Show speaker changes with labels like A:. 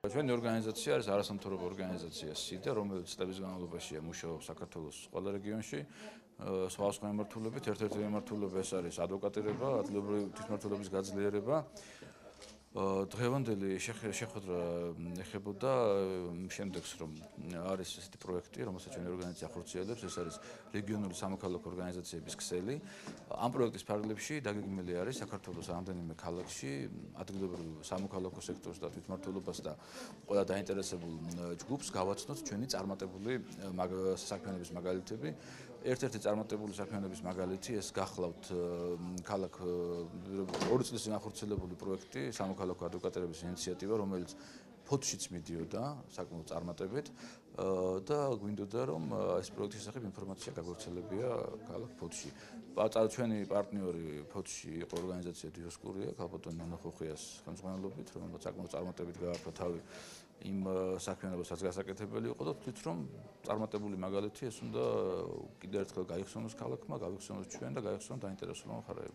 A: ჩვენი ორგანიზაცია არის არასამთავრობო ორგანიზაცია SIDA, რომელიც წლების განმავლობაში მუშაობს საქართველოს ყველა რეგიონში. სხვადასხვა მიმართულებით, ერთ-ერთი მიმართულება ეს არის ადვოკატირება, ადგილობრივი თვითმმართველობის გაძლიერება. დღევანდელი შეხვედრა ეხებოდა შემდეგს, რომ არის ესეთი პროექტი, რომელსაც ჩვენი ორგანიზაცია ახორციელებს, ეს არის რეგიონული სამოქალაქო ორგანიზაციების ქსელი. ამ პროექტის ფარგლებში დაგეგმილი არის საქართველოს რამდენიმე ქალაქში ადგილობრივ სამოქალაქო სექტორს და თვითმმართველობას და ყველა დაინტერესებულ ჯგუფს გავაცნოთ ჩვენი წარმატებული საქმიანობის მაგალითები. ერთ-ერთი წარმატებული საქმიანობის მაგალითი ეს გახლავთ ქალაქ 2 წლის წინ ახორციელებული პროექტი სამოქალაქო ადვოკატირების ინიციატივა, რომელიც ფოთშიც მიდიოდა საკმაოდ წარმატებით და გვინდოდა რომ ეს პროექტის შესახებ ინფორმაცია გაგვეცელებია ქალაქ ფოთში. ჩვენი პარტნიორი ფოთში იყო ორგანიზაცია დიოსკურია, ქალბატონ ნინო ხოხიას ხელმძღვანელობით, რომელიც საკმაოდ წარმატებით გაართვა თავი იმ საქმიანობასაც გასაკეთებელი იყო და ვთქვით რომ წარმატებული მაგალითი ეს უნდა კიდევ ერთხელ გაიხსენოს ქალაქმა, გავიხსენოს ჩვენ და გაიხსენოს დაინტერესებულმა მხარეებმა.